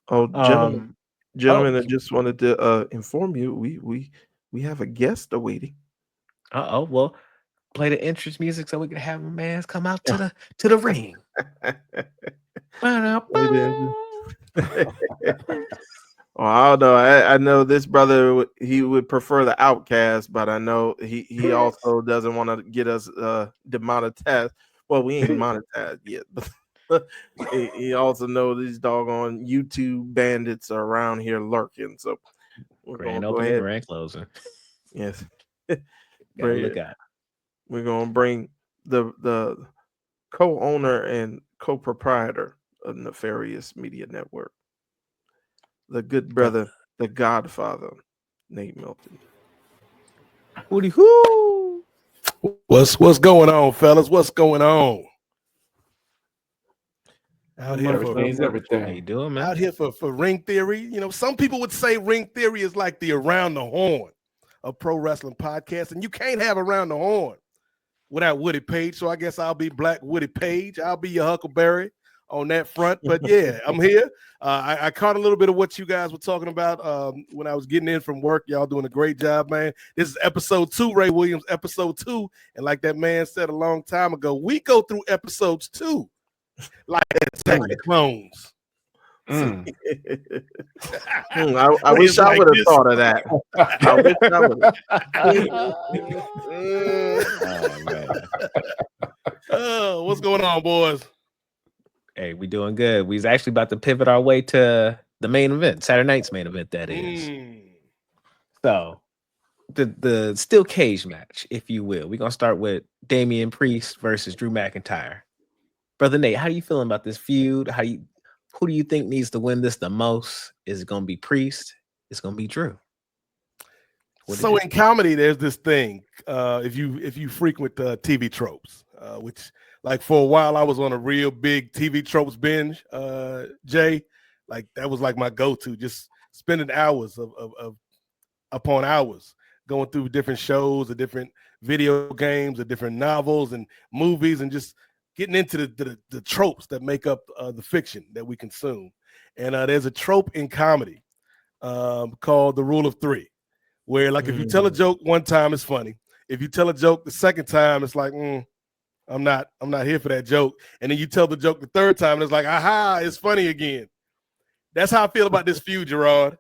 Oh, Oh, gentlemen, I just wanted to inform you we have a guest awaiting. well, play the entrance music so we can have my man come out to the ring. Wait Oh, I don't know. I know this brother. He would prefer the Outcast, but I know he also doesn't want to get us demonetized. Well, we ain't monetized yet, but he also know these doggone YouTube bandits are around here lurking. So we're gonna Grand go opening, ahead. grand closing. Yes, Gotta bring look it. out. We're gonna bring the co-owner and co-proprietor of Nefarious Media Network, the good brother, the Godfather, Nate Milton. Hooty hoo! What's going on, fellas? What's going on? Out here for Everything's How everything. you doing, man? out here for ring theory. You know, some people would say ring theory is like the around the horn of pro wrestling podcast, and you can't have around the horn without Woody Page. So I guess I'll be Black Woody Page. I'll be your Huckleberry on that front. But yeah, I'm here. I caught a little bit of what you guys were talking about when I was getting in from work. Y'all doing a great job, man. This is episode 2, Ray Williams, episode 2. And like that man said a long time ago, we go through episodes 2 like Attack of the Clones. Mm. I wish I like would have this. thought of that. I wish I would Oh man. Oh, what's going on, boys? Hey, we doing good. We was actually about to pivot our way to the main event, Saturday night's main event, that is. So the steel cage match, if you will. We're gonna start with Damian Priest versus Drew McIntyre. Brother Nate, how are you feeling about this feud? Who do you think needs to win this the most? Is it gonna be Priest? It's gonna be Drew. So in comedy, there's this thing. If you frequent TV tropes, which like for a while I was on a real big TV tropes binge, Jay. Like that was like my go-to, just spending hours of upon hours going through different shows, or different video games, or different novels and movies, and just getting into the tropes that make up the fiction that we consume. And there's a trope in comedy called the rule of 3. Where like if you tell a joke one time, it's funny. If you tell a joke the second time, it's like, I'm not here for that joke. And then you tell the joke the third time, and it's like, aha, it's funny again. That's how I feel about this feud, Girard.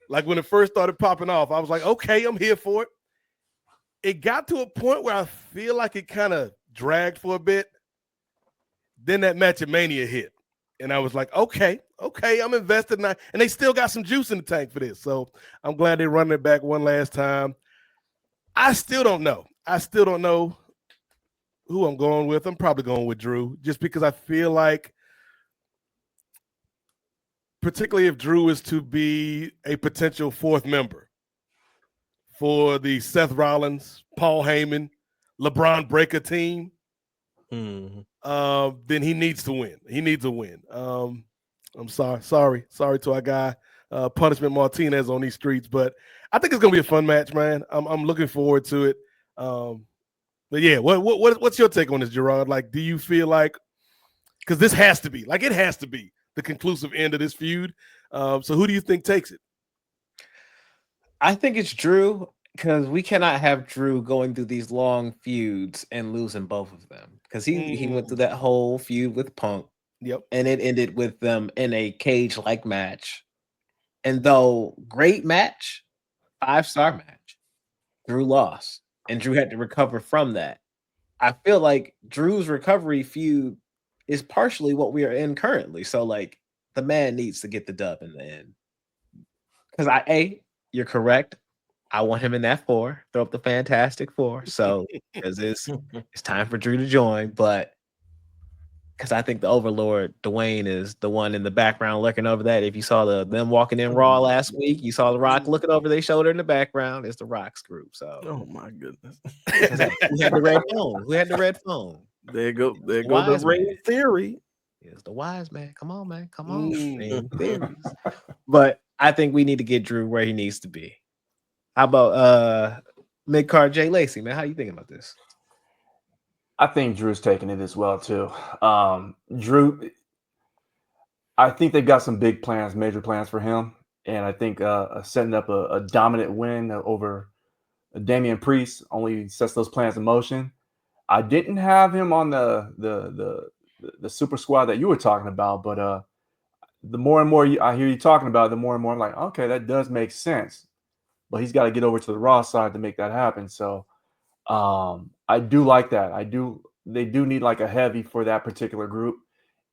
Like when it first started popping off, I was like, okay, I'm here for it. It got to a point where I feel like it kind of dragged for a bit. Then that match at Mania hit. And I was like, okay, I'm invested now. And they still got some juice in the tank for this. So I'm glad they're running it back one last time. I still don't know. Who I'm going with. I'm probably going with Drew, just because I feel like, particularly if Drew is to be a potential 4th member for the Seth Rollins, Paul Heyman, LeBron Breaker team, then he needs to win. He needs a win. I'm sorry to our guy, Punishment Martinez on these streets, but I think it's gonna be a fun match, man. I'm looking forward to it. But yeah, what's your take on this, Girard? Like, do you feel like, because this has to be, like, it has to be the conclusive end of this feud. So who do you think takes it? I think it's Drew, because we cannot have Drew going through these long feuds and losing both of them. Because he went through that whole feud with Punk. Yep. And it ended with them in a cage-like match. And though great match, 5-star match, Drew lost. And Drew had to recover from that. I feel like Drew's recovery feud is partially what we are in currently. So, like, the man needs to get the dub in the end. Because you're correct. I want him in that 4. Throw up the Fantastic 4. So, because it's time for Drew to join. But because I think the Overlord, Dwayne, is the one in the background looking over that. If you saw them walking in Raw last week, you saw The Rock looking over their shoulder in the background. It's the Rock's group. So, Oh my goodness! who had the red phone? Who had the red phone? There go the Wise ring man. theory. It's the wise man. Come on, man. Come on. Theories. But I think we need to get Drew where he needs to be. How about Midcard Jey Lacey, man? How you thinking about this? I think Drew's taking it as well too. Drew, I think they've got some big plans, major plans for him, and I think setting up a dominant win over Damian Priest only sets those plans in motion. I didn't have him on the super squad that you were talking about, but the more and more I hear you talking about it, the more and more I'm like, okay, that does make sense. But he's got to get over to the Raw side to make that happen. So I do like that. They do need like a heavy for that particular group.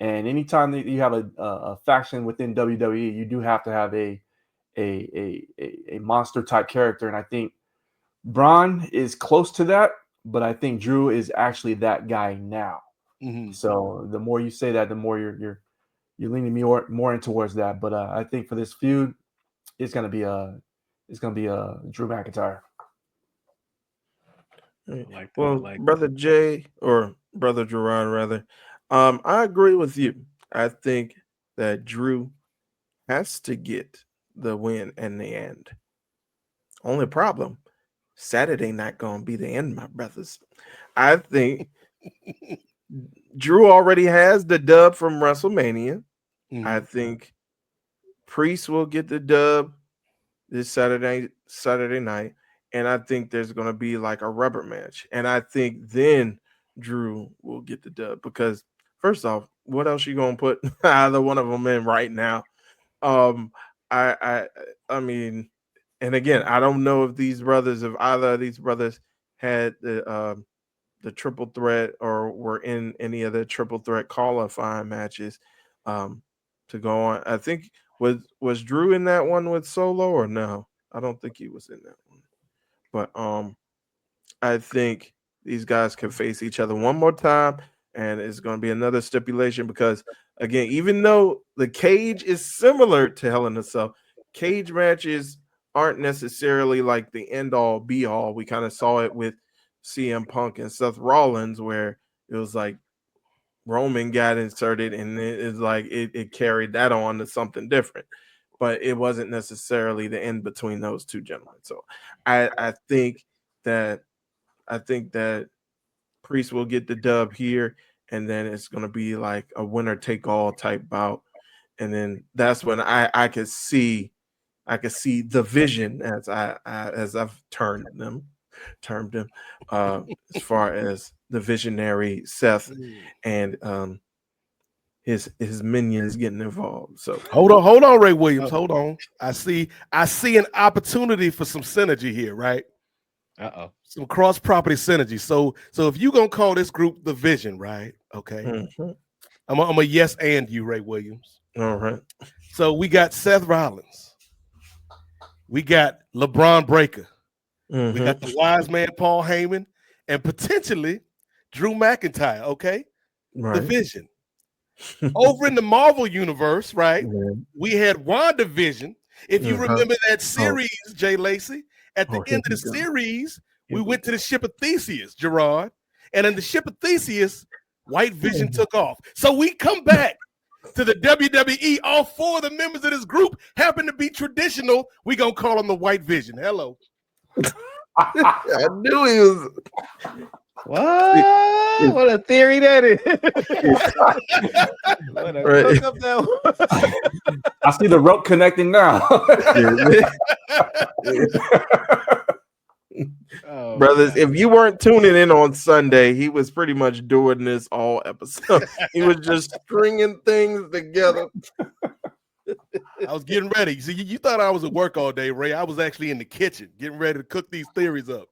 And anytime that you have a faction within WWE, you do have to have a monster type character. And I think Braun is close to that, but I think Drew is actually that guy now. Mm-hmm. So the more you say that, the more you're leaning more in towards that. But I think for this feud, it's gonna be Drew McIntyre. Brother Jay, or Brother Girard rather, I agree with you. I think that Drew has to get the win in the end. Only problem, Saturday not gonna be the end, my brothers. I think Drew already has the dub from WrestleMania. Mm-hmm. I think Priest will get the dub this Saturday night, and I think there's going to be like a rubber match, and I think then Drew will get the dub because first off, what else you going to put either one of them in right now? I mean, and again, I don't know if either of these brothers had the triple threat or were in any of the triple threat qualifying matches to go on. I think was Drew in that one with Solo or no? I don't think he was in that one. But I think these guys can face each other one more time, and it's going to be another stipulation because again, even though the cage is similar to Hell in a Cell, cage matches aren't necessarily like the end all be all. We kind of saw it with CM Punk and Seth Rollins, where it was like Roman got inserted and it's like it carried that on to something different, but it wasn't necessarily the end between those two gentlemen. So I think that Priest will get the dub here, and then it's going to be like a winner take all type bout, and then that's when I could see the Vision, as I've termed him, as far as the visionary Seth and his minions getting involved. So hold on, Ray Williams. Hold on. I see an opportunity for some synergy here, right? Some cross property synergy. So if you're gonna call this group the Vision, right? Okay. Mm-hmm. I'm a yes and you, Ray Williams. All right. So we got Seth Rollins. We got LeBron Breaker. Mm-hmm. We got the wise man Paul Heyman, and potentially Drew McIntyre. Okay, right. The Vision. Over in the Marvel universe, right? Mm-hmm. We had WandaVision. If you remember that series, Jey Lacey, at the end of the series, we went to the ship of Theseus, Girard, and in the ship of Theseus, White Vision took off. So we come back to the WWE. All four of the members of this group happen to be traditional. We gonna call them the White Vision. Hello. I knew he was. What a theory that is. What a cook up that. I see the rope connecting now. Brothers, if you weren't tuning in on Sunday, he was pretty much doing this all episode. He was just stringing things together. I was getting ready. See, you thought I was at work all day, Ray. I was actually in the kitchen getting ready to cook these theories up.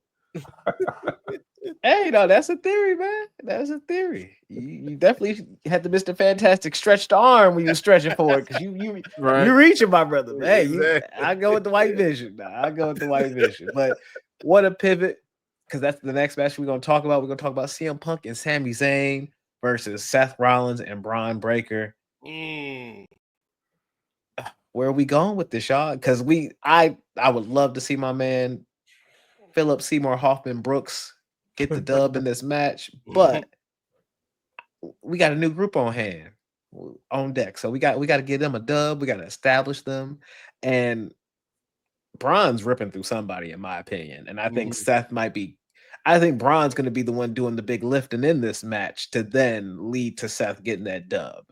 Hey, no, that's a theory, man. That's a theory. You definitely had the Mr. Fantastic stretched arm when you were stretching for it because you reaching, my brother. Hey, I go with the White Vision. I go with the White Vision. But what a pivot, because that's the next match we're going to talk about. We're going to talk about CM Punk and Sami Zayn versus Seth Rollins and Braun Breaker. Where are we going with this, y'all? Because I would love to see my man Philip Seymour Hoffman Brooks get the dub in this match, but we got a new group on hand, on deck. So we got to give them a dub. We got to establish them, and Braun's ripping through somebody, in my opinion. And I think Seth might be. I think Braun's going to be the one doing the big lifting in this match to then lead to Seth getting that dub.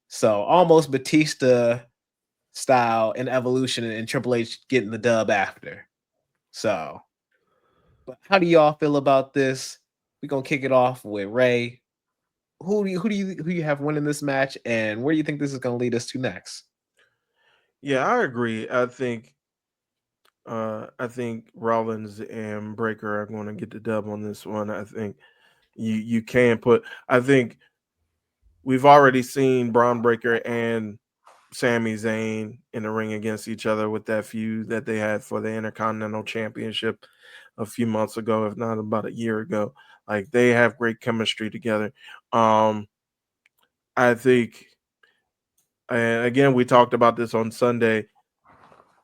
So almost Batista style in Evolution and Triple H getting the dub after. So, but how do y'all feel about this? We're gonna kick it off with Ray. Who do you have winning this match, and where do you think this is gonna lead us to next? Yeah, I agree. I think Rollins and Breaker are going to get the dub on this one. I think you can put. I think we've already seen Braun Breaker and Sami Zayn in the ring against each other with that feud that they had for the Intercontinental Championship a few months ago, if not about a year ago. Like they have great chemistry together. I think, and again, we talked about this on Sunday.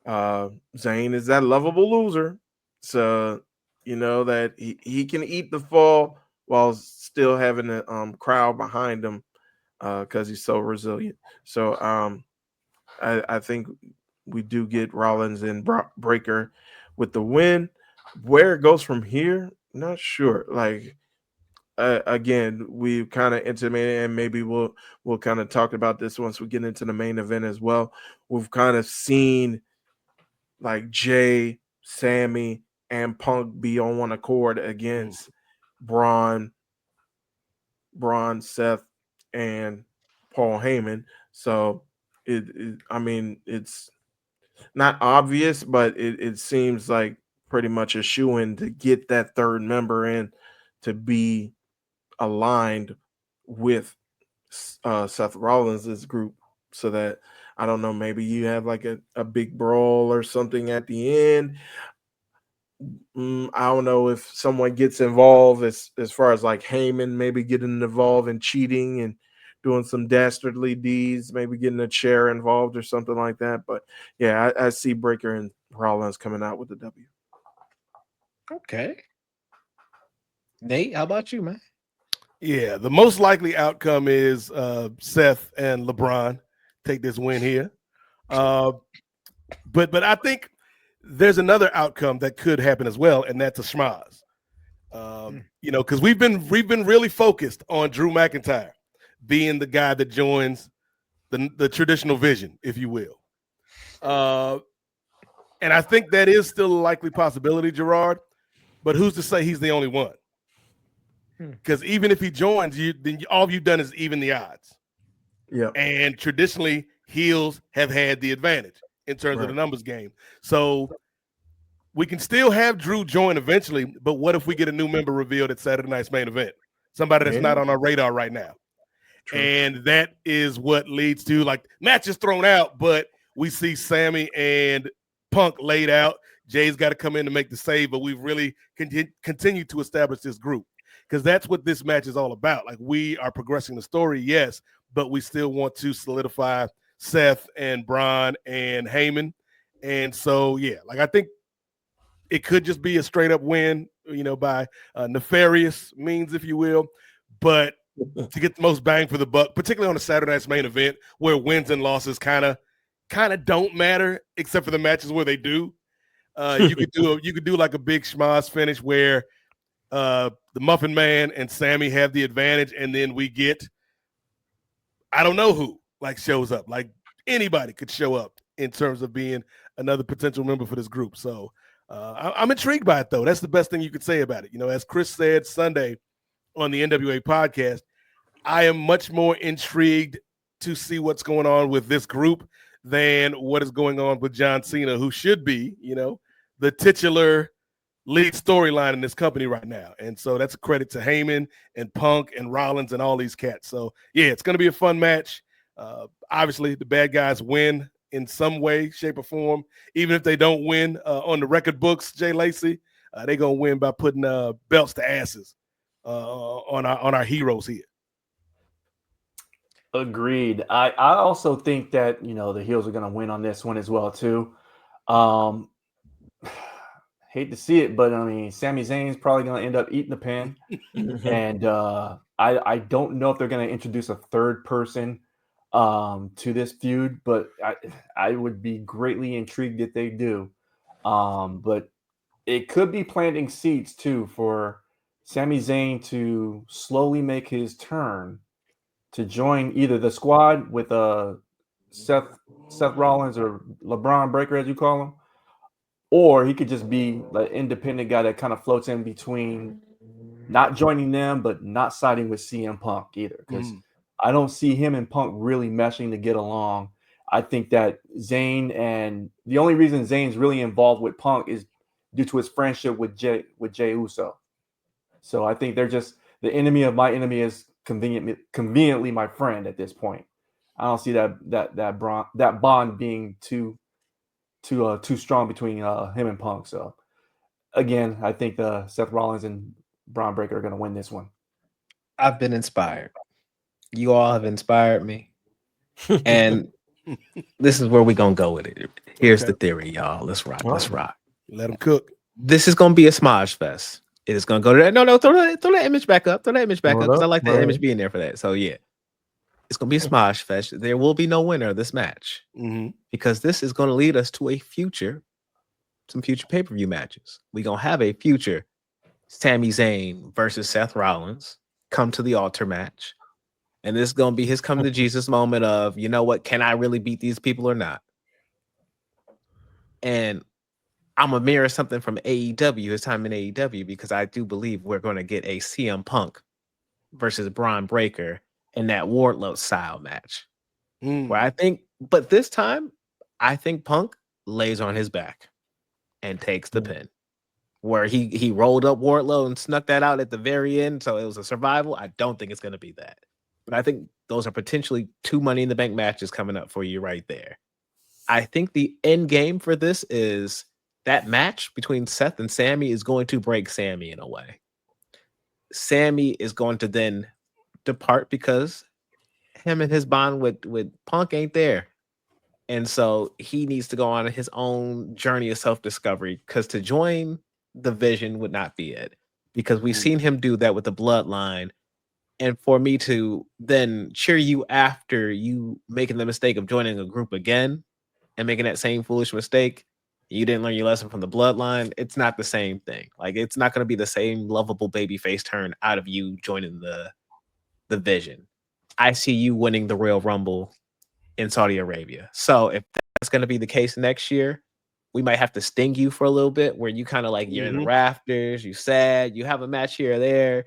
Zayn is that lovable loser, so you know that he can eat the fall while still having a crowd behind him because he's so resilient. So I think we do get Rollins and Breaker with the win. Where it goes from here, not sure. Like again, we kind of intimated, and maybe we'll kind of talk about this once we get into the main event as well. We've kind of seen like Jey, Sammy, and Punk be on one accord against Braun, Seth, and Paul Heyman. So I mean, it's not obvious, but it seems like pretty much a shoo-in to get that third member in to be aligned with Seth Rollins' group, so that I don't know, maybe you have like a big brawl or something at the end. I don't know if someone gets involved as far as like Heyman maybe getting involved in cheating and doing some dastardly deeds, maybe getting a chair involved or something like that. But yeah, I see Breaker and Rollins coming out with the W. Okay. Nate, how about you, man? Yeah, the most likely outcome is Seth and LeBron take this win here. But I think there's another outcome that could happen as well, and that's a schmaz. You know, because we've been really focused on Drew McIntyre being the guy that joins the traditional vision, if you will. And I think that is still a likely possibility, Girard. But who's to say he's the only one? Because even if he joins you, then all you've done is even the odds. Yeah. And traditionally, heels have had the advantage in terms of the numbers game. So we can still have Drew join eventually, but what if we get a new member revealed at Saturday night's main event? Somebody that's not on our radar right now. True. And that is what leads to like matches thrown out, but we see Sammy and Punk laid out. Jay's got to come in to make the save, but we've really continued to establish this group because that's what this match is all about. Like we are progressing the story, yes, but we still want to solidify Seth and Braun and Heyman. And so, yeah, like I think it could just be a straight up win, you know, by nefarious means, if you will. But to get the most bang for the buck, particularly on a Saturday night's main event where wins and losses kind of don't matter, except for the matches where they do. You could do like a big schmoz finish where the Muffin Man and Sammy have the advantage, and then we get I don't know who like shows up. Like anybody could show up in terms of being another potential member for this group. So I'm intrigued by it, though. That's the best thing you could say about it. You know, as Chris said Sunday on the NWA podcast, I am much more intrigued to see what's going on with this group than what is going on with John Cena, who should be, you know, the titular lead storyline in this company right now. And so that's a credit to Heyman and Punk and Rollins and all these cats. So, yeah, it's going to be a fun match. Obviously, the bad guys win in some way, shape, or form. Even if they don't win on the record books, Jey Lacey, they're going to win by putting belts to asses on our heroes here. Agreed. I also think that, you know, the heels are going to win on this one as well, too. Hate to see it, but I mean, Sami Zayn's probably going to end up eating the pin. And I don't know if they're going to introduce a third person to this feud, but I would be greatly intrigued if they do. But it could be planting seeds, too, for Sami Zayn to slowly make his turn to join either the squad with Seth Rollins or LeBron Breaker, as you call him, or he could just be the independent guy that kind of floats in between not joining them, but not siding with CM Punk either. Because I don't see him and Punk really meshing to get along. I think that Zayn, and the only reason Zayn's really involved with Punk is due to his friendship with Jey Uso. So I think they're just the enemy of my enemy is conveniently my friend at this point. I don't see that bond being too strong between him and Punk. So again, I think Seth Rollins and Braun Breaker are going to win this one. I've been inspired. You all have inspired me. And this is where we're going to go with it. Here's the theory, y'all. Let's rock. Let's rock. Let them cook. This is going to be a Smosh Fest. It is going to go to that. No, throw that image back up. Throw that image back up because I like that image being there for that. So, yeah. It's going to be a Smosh Fest. There will be no winner of this match because this is going to lead us to some future pay-per-view matches. We're going to have a future Sami Zayn versus Seth Rollins come to the altar match. And this is going to be his come to Jesus moment of, you know what, can I really beat these people or not? And I'm going to mirror something from AEW, his time in AEW, because I do believe we're going to get a CM Punk versus Braun Breaker in that Wardlow style match. Where I think, but this time, I think Punk lays on his back and takes the pin. Where he rolled up Wardlow and snuck that out at the very end, so it was a survival. I don't think it's going to be that. But I think those are potentially 2 Money in the Bank matches coming up for you right there. I think the end game for this is that match between Seth and Sami is going to break Sami in a way. Sami is going to then depart because him and his bond with Punk ain't there. And so he needs to go on his own journey of self-discovery because to join the Vision would not be it. Because we've seen him do that with the Bloodline. And for me to then cheer you after you making the mistake of joining a group again and making that same foolish mistake, you didn't learn your lesson from the Bloodline, it's not the same thing. Like, it's not going to be the same lovable babyface turn out of you joining the Vision. I see you winning the Royal Rumble in Saudi Arabia. So if that's going to be the case next year, we might have to sting you for a little bit where you kind of like you're in the rafters, you sad, you have a match here or there,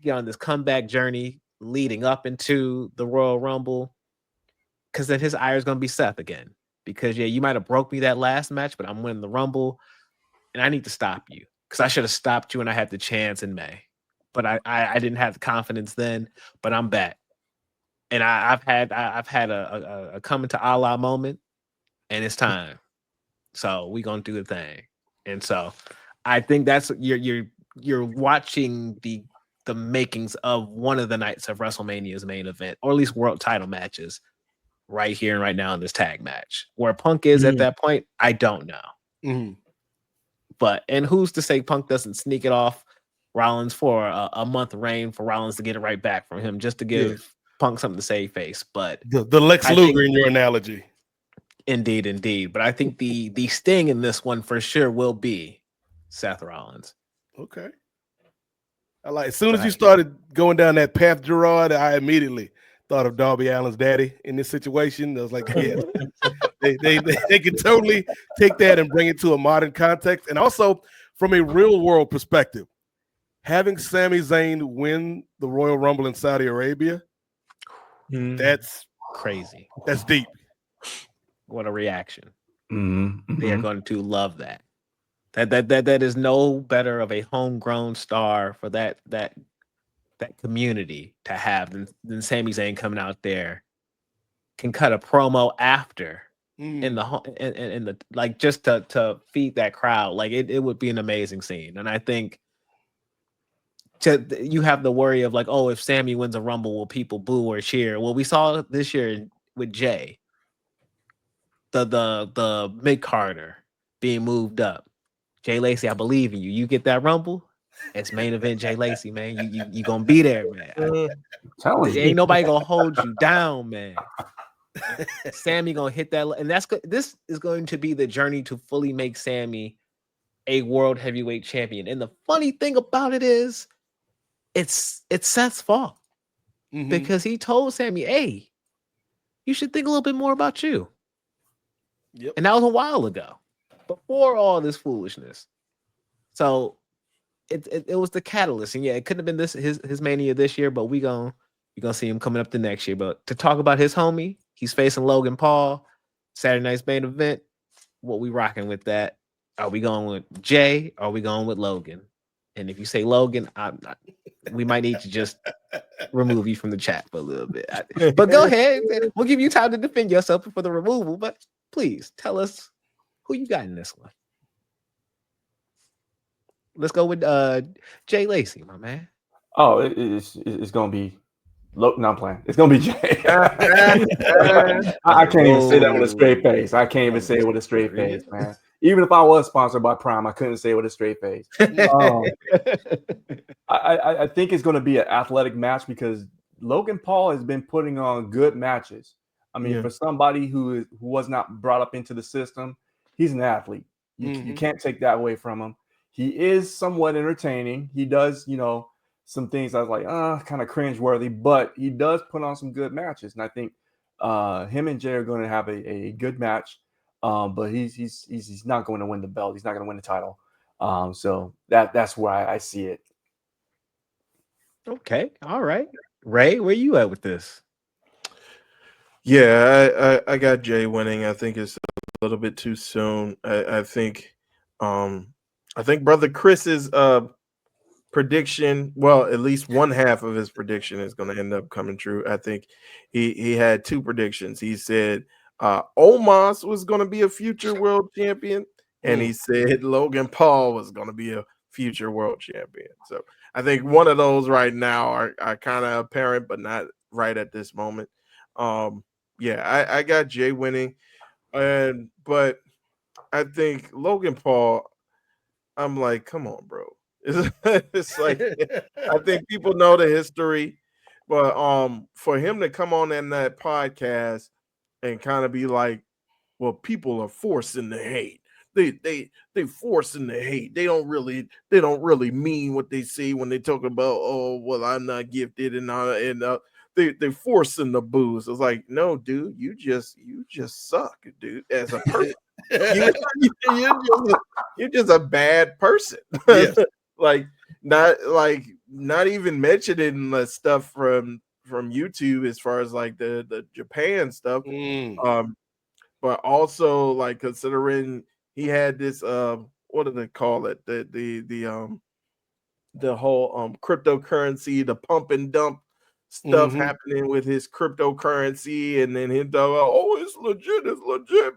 get on this comeback journey leading up into the Royal Rumble. Because then his ire is going to be Seth again. Because, yeah, you might have broke me that last match, but I'm winning the Rumble, and I need to stop you. Because I should have stopped you when I had the chance in May. But I didn't have the confidence then, but I'm back. And I've had a coming to Allah moment, and it's time. So we gonna do the thing. And so I think that's you're watching the makings of one of the nights of WrestleMania's main event, or at least world title matches, right here and right now in this tag match. Where Punk is at that point, I don't know. But and who's to say Punk doesn't sneak it off Rollins for a month reign for Rollins to get it right back from him, just to give Punk something to save face. But the Lex Luger in your analogy. Indeed. But I think the sting in this one for sure will be Seth Rollins. Okay. I like as soon as you started going down that path, Girard, I immediately thought of Darby Allin's daddy in this situation. I was like, yeah, they can totally take that and bring it to a modern context. And also from a real world perspective, having Sami Zayn win the Royal Rumble in Saudi Arabia, that's crazy. That's deep. What a reaction. They are going to love that. That is no better of a homegrown star for that community to have than Sami Zayn coming out there, can cut a promo after in the like just to feed that crowd. Like it would be an amazing scene. And I think you have the worry of like, oh, if Sami wins a Rumble, will people boo or cheer? Well, we saw this year with Jey, the mid-carder being moved up. Jey Lacey, I believe in you. You get that Rumble, it's main event Jey Lacey, man. You gonna be there, man. Ain't nobody gonna hold you down, man. Sami gonna hit that, and this is going to be the journey to fully make Sami a world heavyweight champion. And the funny thing about it is, it's Seth's fault. because he told Sammy, "Hey, you should think a little bit more about you." Yep. And that was a while ago, before all this foolishness. So it was the catalyst, and yeah, it couldn't have been his mania this year, but we gonna see him coming up the next year. But to talk about his homie, he's facing Logan Paul, Saturday night's main event. What we rocking with that? Are we going with Jay? Or are we going with Logan? And if you say Logan, we might need to just remove you from the chat for a little bit. But go ahead, we'll give you time to defend yourself for the removal. But please tell us who you got in this one. Let's go with Jey Lacey, my man. Oh, it's gonna be. No, I'm playing. It's gonna be Jay. I can't even say that with a straight face. I can't even say it with a straight face, man. Even if I was sponsored by Prime, I couldn't say it with a straight face. I think it's gonna be an athletic match because Logan Paul has been putting on good matches. I mean, for somebody who was not brought up into the system, he's an athlete. You can't take that away from him. He is somewhat entertaining. He does, some things I was like, kind of cringeworthy, but he does put on some good matches. And I think him and Jay are going to have a good match. But he's not going to win the belt. He's not going to win the title. So that's why I see it. Okay. All right. Ray, where you at with this? Yeah, I got Jay winning. I think it's a little bit too soon. I think Brother Chris's prediction, well, at least one half of his prediction is going to end up coming true. I think he had two predictions. He said Omos was going to be a future world champion, and he said Logan Paul was going to be a future world champion. So I think one of those right now are kind of apparent, but not right at this moment. Yeah, I got Jay winning, but I think Logan Paul, I'm like, come on, bro. It's like I think people know the history, but for him to come on in that podcast and kind of be like, well, people are forcing the hate. They forcing the hate. They don't really mean what they say when they talk about, oh, well, I'm not gifted and they forcing the booze. It's like, no, dude, you just suck, dude, as a person. You're just a bad person. Yes. not even mentioning the stuff from YouTube as far as like the Japan stuff. But also like considering he had this what do they call it? The whole cryptocurrency, the pump and dump stuff happening with his cryptocurrency, and then he thought, oh, it's legit,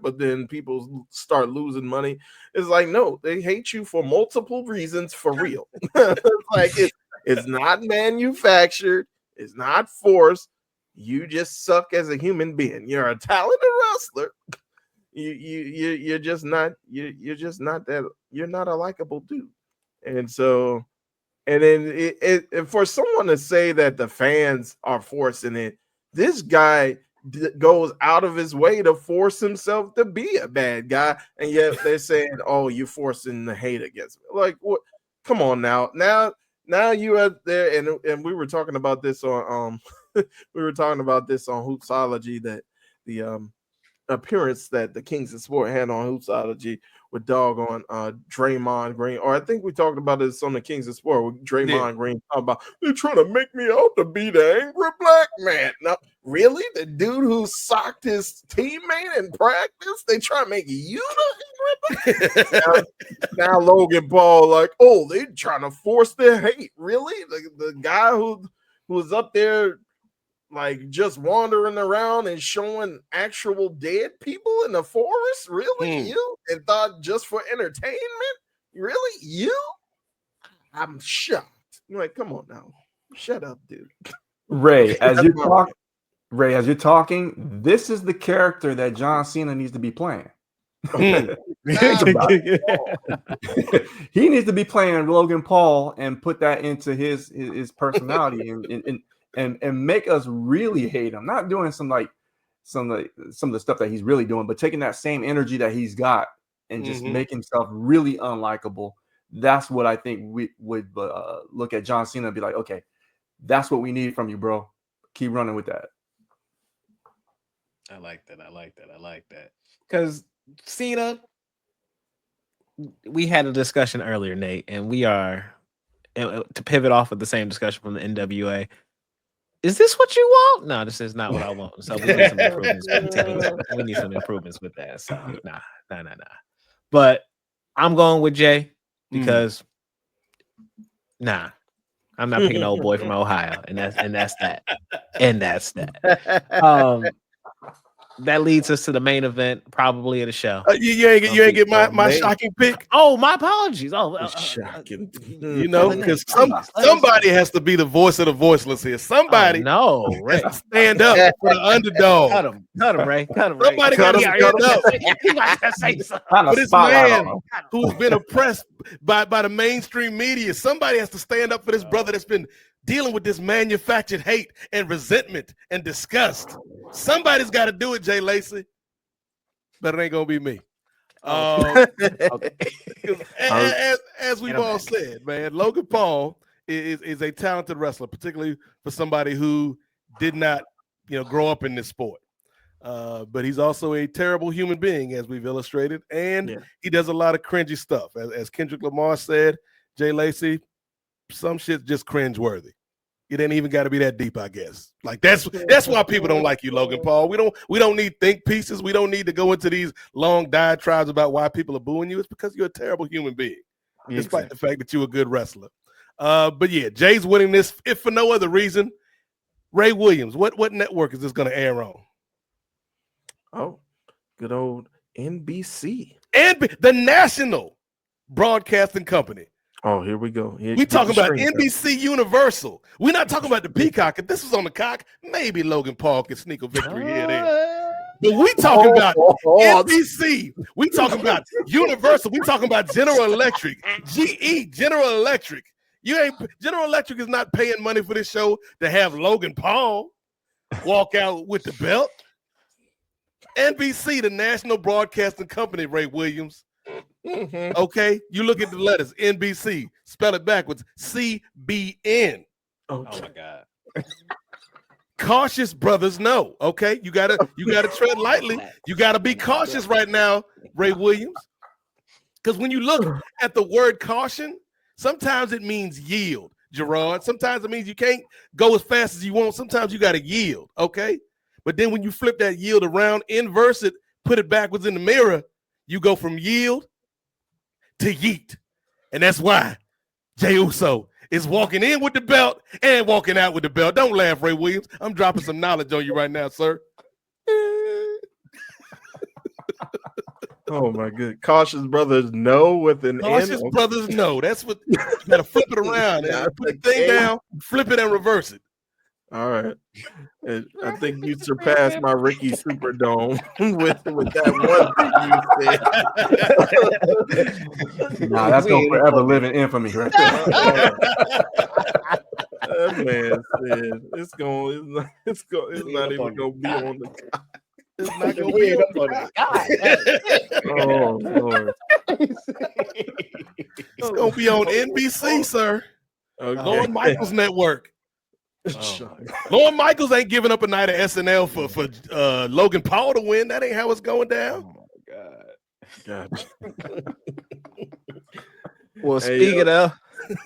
but then people start losing money. It's like, no, they hate you for multiple reasons for real. Like it's not manufactured, it's not forced. You just suck as a human being. You're a talented wrestler. You're just not that. You're not a likable dude. And so, and then it for someone to say that the fans are forcing it, this guy goes out of his way to force himself to be a bad guy, and yet they're saying, "Oh, you're forcing the hate against me." Like, what? Come on now. You are there, and we were talking about this on Hoopsology, that the appearance that the Kings of Sport had on Hoopsology with doggone Draymond Green, or I think we talked about this on the Kings of Sport with Draymond Green talking about they're trying to make me out to be the angry black man. Now, really, the dude who socked his teammate in practice, they try to make you the angry black. now Logan Paul, like, oh, they trying to force their hate. Really, the guy who was up there, like, just wandering around and showing actual dead people in the forest? Really? You? And thought just for entertainment? Really? You? I'm shocked. I'm like, come on now. Shut up, dude. Ray, as you're talking, this is the character that John Cena needs to be playing. He needs to be playing Logan Paul and put that into his personality and make us really hate him. Not doing some of the stuff that he's really doing, but taking that same energy that he's got and just make himself really unlikable. That's what I think we would look at John Cena and be like, okay, that's what we need from you, bro. keep running with that. I like that. Because Cena, we had a discussion earlier, Nate, and we are to pivot off of the same discussion from the NWA. Is this what you want? No, this is not what I want. So we need some improvements. We need some improvements with that. So nah. But I'm going with Jay because I'm not picking an old boy from Ohio, and that's that. That leads us to the main event, probably of the show. You ain't get my shocking pick. Oh, my apologies. Shocking. You know, because somebody has to be the voice of the voiceless here. Somebody Ray. Stand up for the underdog. Cut him, Ray. Somebody got to stand up for this man who's been oppressed by the mainstream media. Somebody has to stand up for this brother that's been dealing with this manufactured hate and resentment and disgust. Somebody's got to do it, Jey Lacey. But it ain't gonna be me. As we've all said, man, Logan Paul is a talented wrestler, particularly for somebody who did not, grow up in this sport. But he's also a terrible human being, as we've illustrated, and he does a lot of cringy stuff. As Kendrick Lamar said, Jey Lacey, some shit's just cringeworthy. It ain't even got to be that deep, I guess. Like that's why people don't like you, Logan Paul. We don't need think pieces. We don't need to go into these long diatribes about why people are booing you. It's because you're a terrible human being, despite the fact that you're a good wrestler. But yeah, Jay's winning this, if for no other reason. Ray Williams, what network is this going to air on? Oh, good old NBC. And the National Broadcasting Company. Oh, here we go. We talking about NBC Universal. We're not talking about the Peacock. If this was on the cock, maybe Logan Paul could sneak a victory here there. But we talking about NBC. We talking about Universal. We talking about General Electric, GE, General Electric. General Electric is not paying money for this show to have Logan Paul walk out with the belt. NBC, the National Broadcasting Company, Ray Williams. Okay, you look at the letters NBC, spell it backwards, CBN. Oh my God. Cautious brothers know. Okay, you gotta tread lightly. You gotta be cautious right now, Ray Williams. Because when you look at the word caution, sometimes it means yield, Girard. Sometimes it means you can't go as fast as you want. Sometimes you gotta yield. Okay, but then when you flip that yield around, inverse it, put it backwards in the mirror, you go from yield to yeet. And that's why Jey Uso is walking in with the belt and walking out with the belt. Don't laugh, Ray Williams. I'm dropping some knowledge on you right now, sir. Oh my good. Cautious brothers know with an Cautious brothers know. That's what you gotta flip it around. Put the thing down, flip it and reverse it. All right. I think you surpassed my Ricky Superdome with that one thing you said. Nah, that's going to forever live in infamy right there. That man said it's not even going to be on the top. It's not going to be on the top. Oh, Lord. It's going to be on NBC, sir. Okay. Lorne Michaels Network. Lorne Michaels ain't giving up a night of SNL for Logan Paul to win. That ain't how it's going down. Oh my God. Gotcha. Well, speaking of,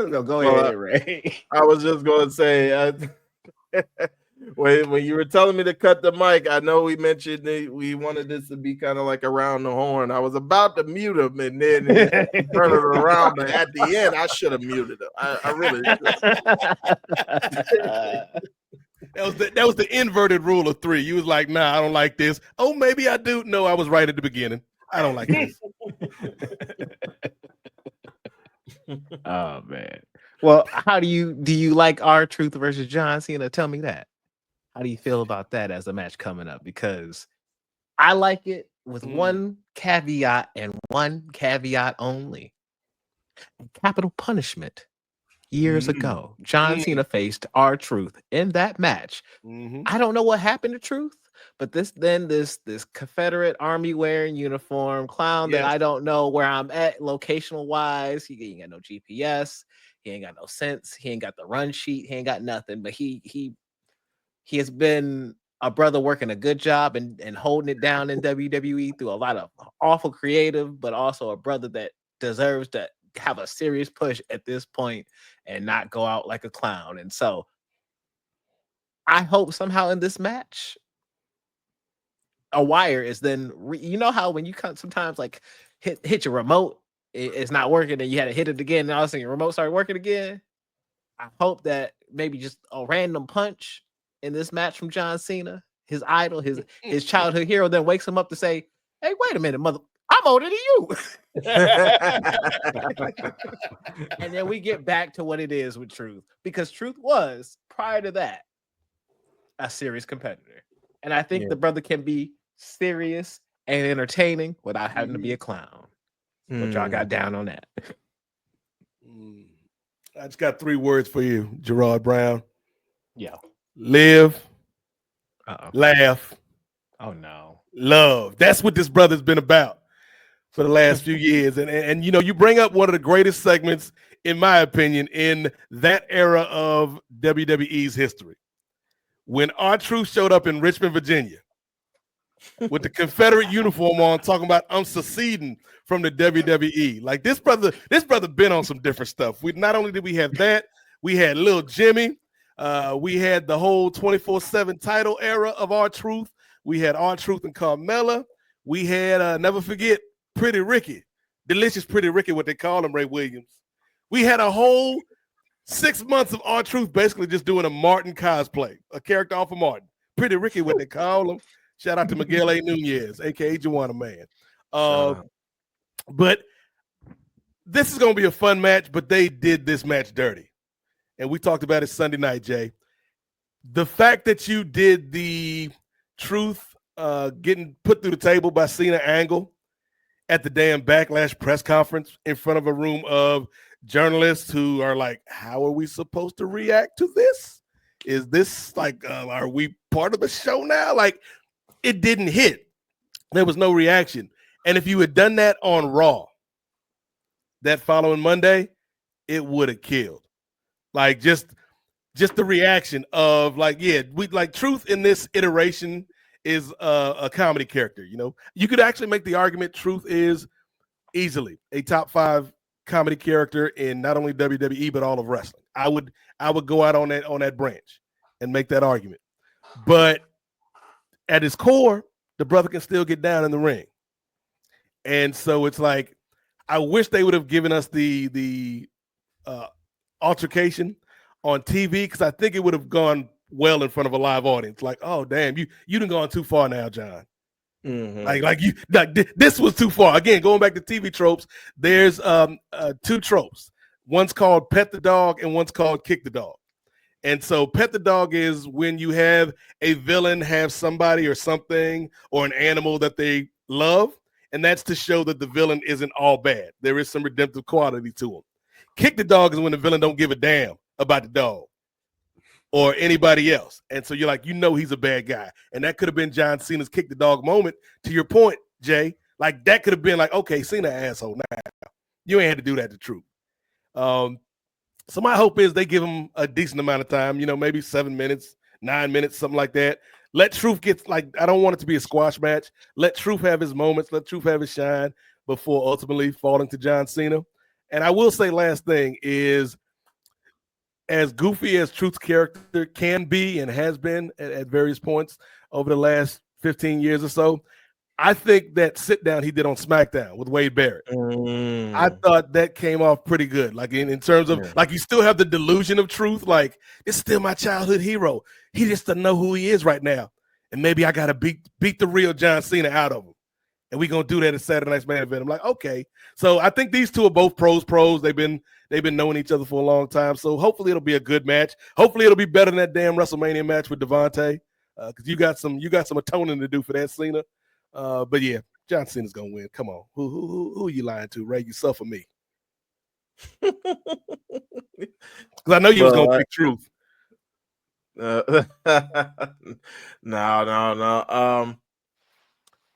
go ahead, Ray. I was just going to say, when you were telling me to cut the mic, I know we mentioned that we wanted this to be kind of like around the horn. I was about to mute him and then turn it around, but at the end, I should have muted him. I really should. That was the inverted rule of 3. You was like, nah, I don't like this. Oh, maybe I do. No, I was right at the beginning. I don't like this. Oh man. Well, how do you like R-Truth versus John Cena? Tell me that. How do you feel about that as a match coming up? Because I like it with one caveat and one caveat only. Capital punishment. Years ago, John Cena faced R-Truth in that match. I don't know what happened to Truth, but this Confederate army wearing uniform clown that I don't know where I'm at locational wise. He ain't got no GPS. He ain't got no sense. He ain't got the run sheet. He ain't got nothing. But he He has been a brother working a good job and holding it down in WWE through a lot of awful creative, but also a brother that deserves to have a serious push at this point and not go out like a clown. And so I hope somehow in this match, a wire is then, you know how when you sometimes like hit your remote, it's not working, and you had to hit it again, and all of a sudden your remote started working again. I hope that maybe just a random punch in this match from John Cena, his idol, his childhood hero, then wakes him up to say, "Hey, wait a minute, mother, I'm older than you." And then we get back to what it is with Truth, because Truth was, prior to that, a serious competitor. And I think the brother can be serious and entertaining without having to be a clown. But y'all got down on that. I just got 3 words for you, Girard Brown. Yeah. Live, laugh, oh no, love. That's what this brother's been about for the last few years. And you know, you bring up one of the greatest segments, in my opinion, in that era of WWE's history. When R-Truth showed up in Richmond, Virginia, with the Confederate uniform on, talking about I'm seceding from the WWE. Like this brother been on some different stuff. We not only did we have that, we had Lil Jimmy, we had the whole 24/7 title era of R-Truth. We had R-Truth and Carmella. We had never forget Pretty Ricky, Delicious Pretty Ricky, what they call him, Ray Williams. We had a whole 6 months of R-Truth basically just doing a Martin cosplay, a character off of Martin. Pretty Ricky, what they call him. Shout out to Miguel A. Nunez, a.k.a. Juana Man. But this is going to be a fun match, but they did this match dirty. And we talked about it Sunday night, Jay. The fact that you did the Truth getting put through the table by Cena angle at the damn Backlash press conference in front of a room of journalists who are like, how are we supposed to react to this? Is this like, are we part of the show now? Like, it didn't hit. There was no reaction. And if you had done that on Raw that following Monday, it would have killed. Like just the reaction of like, yeah, we like Truth in this iteration is a comedy character. You know, you could actually make the argument Truth is easily a top 5 comedy character in not only WWE but all of wrestling. I would go out on that branch and make that argument. But at his core, the brother can still get down in the ring. And so it's like, I wish they would have given us the altercation on TV, because I think it would have gone well in front of a live audience. Like, oh damn, you done gone too far now, John. Mm-hmm. This was too far. Again, going back to TV tropes, there's 2 tropes. One's called pet the dog and one's called kick the dog. And so pet the dog is when you have a villain have somebody or something or an animal that they love, and that's to show that the villain isn't all bad. There is some redemptive quality to him. Kick the dog is when the villain don't give a damn about the dog or anybody else. And so you're like, you know he's a bad guy. And that could have been John Cena's kick the dog moment, to your point, Jay. Like, that could have been like, okay, Cena asshole now. You ain't had to do that to Truth. So my hope is they give him a decent amount of time, you know, maybe 7 minutes, 9 minutes, something like that. Let Truth get, like, I don't want it to be a squash match. Let Truth have his moments. Let Truth have his shine before ultimately falling to John Cena. And I will say last thing is, as goofy as Truth's character can be and has been at various points over the last 15 years or so, I think that sit down he did on SmackDown with Wade Barrett, I thought that came off pretty good. Like in terms of like, you still have the delusion of Truth. Like, it's still my childhood hero. He just doesn't know who he is right now. And maybe I got to beat the real John Cena out of him. And we're going to do that at Saturday Night's Main Event. I'm like, okay. So I think these two are both pros. They've been knowing each other for a long time. So hopefully it'll be a good match. Hopefully it'll be better than that damn WrestleMania match with Devontae. Because you got some atoning to do for that, Cena. But yeah, John Cena's gonna win. Come on, who are you lying to, Ray? You suffer me. Because I know you was gonna pick Truth. No.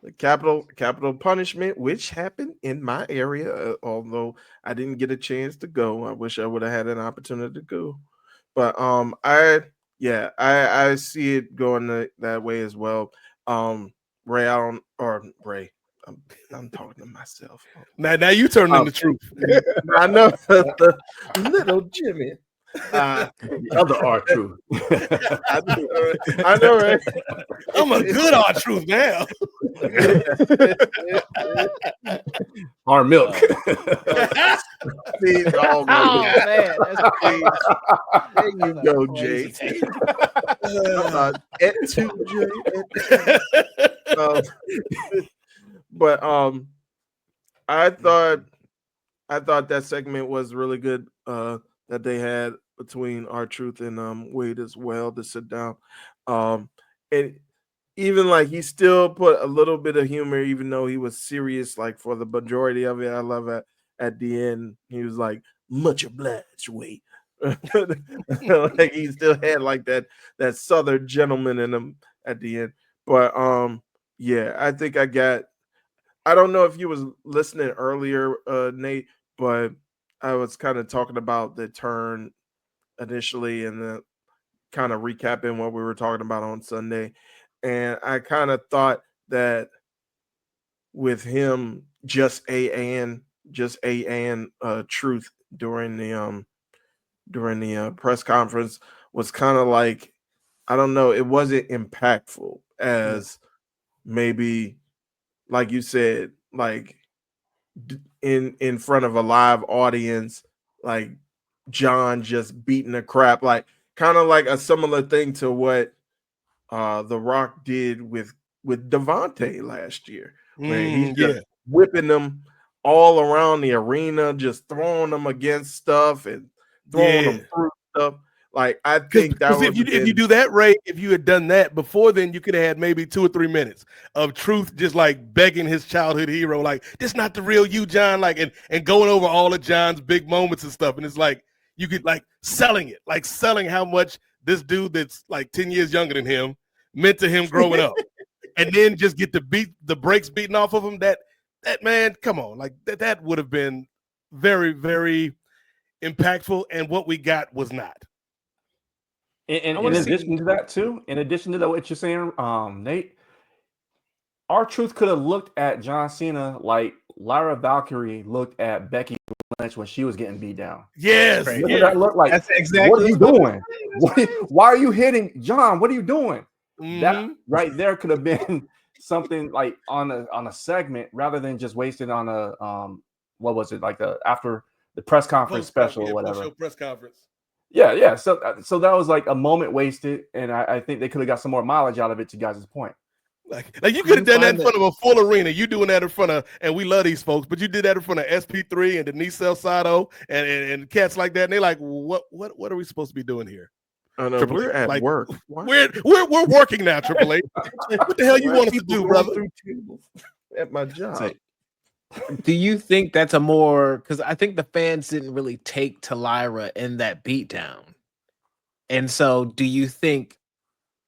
The capital punishment, which happened in my area, although I didn't get a chance to go. I wish I would have had an opportunity to go. But I yeah, I see it going that way as well. Ray, Ray, I'm talking to myself. Now you turn into Truth. I know the little Jimmy. The other R-Truth. I know, right? I'm a good R-Truth now. R-Milk. See, oh my Oh God. man, that's crazy. There you go, Jay. Et tu, Jay. But I thought that segment was really good. That they had between R-Truth and Wade as well to sit down. And even like he still put a little bit of humor, even though he was serious, like for the majority of it. I love it. At the end, he was like, "Much obliged, Wade." Like he still had like that Southern gentleman in him at the end. But yeah, I think I don't know if you was listening earlier, Nate, but I was kind of talking about the turn initially and then kind of recapping what we were talking about on Sunday. And I kind of thought that with him just Truth during the press conference was kind of like, I don't know, it wasn't impactful as maybe, like you said, like in front of a live audience, like John just beating the crap, like kind of like a similar thing to what The Rock did with Devontae last year, where he's just whipping them all around the arena, just throwing them against stuff and throwing them through stuff. Like I think that was if you do that, Ray, if you had done that before, then you could have had maybe 2 or 3 minutes of Truth just like begging his childhood hero, like, "This not the real you, John," like and going over all of John's big moments and stuff. And it's like you could like selling how much this dude that's like 10 years younger than him meant to him growing up. And then just get the brakes beaten off of him. That man, come on, like that would have been very, very impactful, and what we got was not. In addition to that, what you're saying, Nate, R-Truth could have looked at John Cena like Lyra Valkyrie looked at Becky Lynch when she was getting beat down. Yes, what did that look like? That's exactly what are you doing? Why are you hitting John? What are you doing? Mm-hmm. That right there could have been something like on a segment rather than just wasted on a what was it, like after the press conference special or whatever. Press conference. Yeah. So that was like a moment wasted, and I think they could have got some more mileage out of it. To guys' point, like you could have done that in front of a full arena. You doing that in front of, and we love these folks, but you did that in front of SP3 and Denise Salcedo and cats like that, and they like, what are we supposed to be doing here? I know, we're at work. We're working now, Triple H. What the hell you want us to do, brother? At my job. Do you think that's a more, because I think the fans didn't really take to Lyra in that beatdown, and so do you think,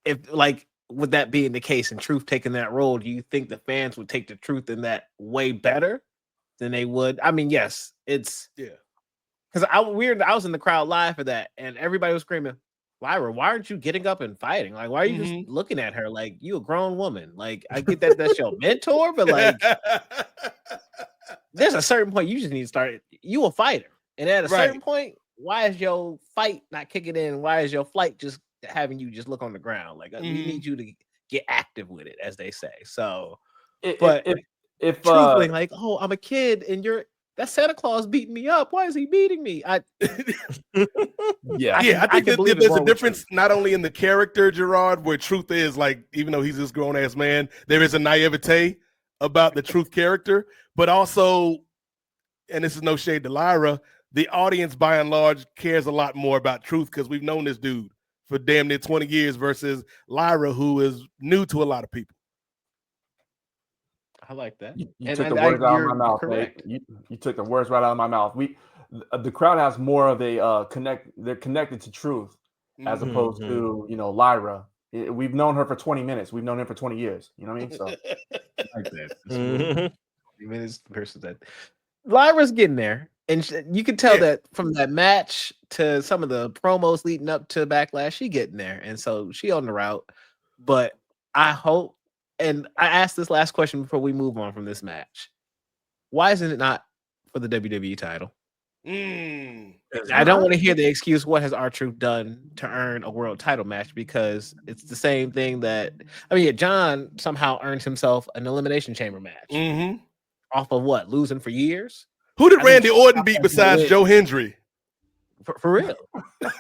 if like with that being the case and Truth taking that role, do you think the fans would take the Truth in that way better than they would? I mean, yes, it's because I was in the crowd live for that, and everybody was screaming, "Lyra, why aren't you getting up and fighting? Like, why are you just looking at her like you a grown woman? Like, I get that's your mentor, but like, there's a certain point you just need to start. You a fighter, and at a certain point, why is your fight not kicking in? Why is your flight just having you just look on the ground? Like, we need you to get active with it, as they say. So, if truthfully, like, oh, I'm a kid, and that Santa Claus beating me up. Why is he beating me? I think there's a difference not only in the character, Girard, where Truth is like, even though he's this grown ass man, there is a naivete about the Truth character, but also, and this is no shade to Lyra, the audience by and large cares a lot more about Truth because we've known this dude for damn near 20 years versus Lyra, who is new to a lot of people. I like that. You took the words out of my mouth. You took the words right out of my mouth. The crowd has more of a they're connected to Truth as opposed to Lyra. We've known her for 20 minutes. We've known him for 20 years. You know what I mean? So like that. 20 minutes versus that. Lyra's getting there, And you can tell Yeah. that from that match to some of the promos leading up to Backlash, she getting there. And so she on the route. But I hope, and I asked this last question before we move on from this match. Why isn't it not for the WWE title? I don't want to hear the excuse, what has R-Truth done to earn a world title match? Because it's the same thing that, I mean, John somehow earned himself an Elimination Chamber match. Off of what? Losing for years? Who did I Randy mean, Orton beat besides Joe Hendry? For real.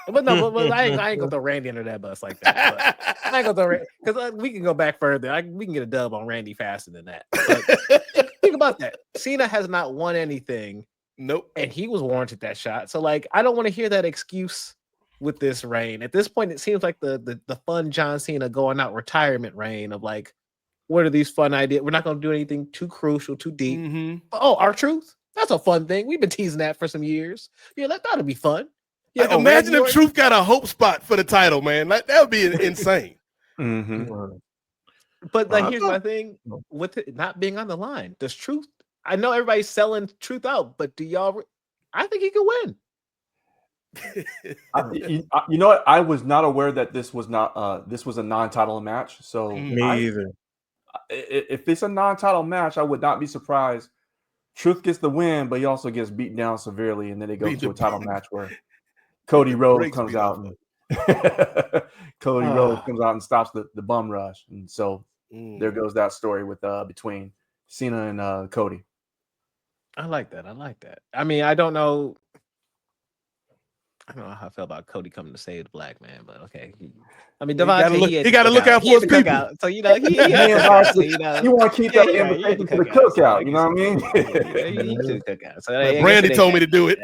But no, but I ain't gonna throw Randy under that bus like that. But I ain't gonna throw Randy, because we can go back further. We can get a dub on Randy faster than that. But think about that. Cena has not won anything. Nope. And he was warranted that shot. So, like, I don't want to hear that excuse with this reign. At this point, it seems like the fun John Cena going out retirement reign of like, what are these fun ideas? We're not gonna do anything too crucial, too deep. Oh, R-Truth? That's a fun thing. We've been teasing that for some years. Yeah, that ought to be fun. Yeah, like, imagine if Truth got a hope spot for the title, man. Like, that would be insane. But like, here's my thing with it not being on the line. Does Truth? I know everybody's selling Truth out, but do y'all? I think he could win. You know what? I was not aware that this was not this was a non-title match. So me either. If it's a non-title match, I would not be surprised. Truth gets the win, but he also gets beaten down severely, and then they go to a title match where Cody Rhodes comes out. Cody Rhodes comes out and stops the bum rush, and so there goes that story with between Cena and Cody. I like that. I mean, I don't know how I feel about Cody coming to save the black man, but okay. I mean, Devontae, he got to look out for his people. So you know, he you want to keep that invitation to the cookout. You know what I mean? He to the cookout. So Brandy told me to do it.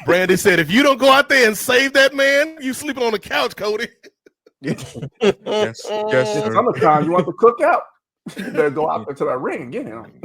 Brandy said, "If you don't go out there and save that man, you sleeping on the couch, Cody." Yes, summertime. You want the cookout? You better go out there to that ring and get him.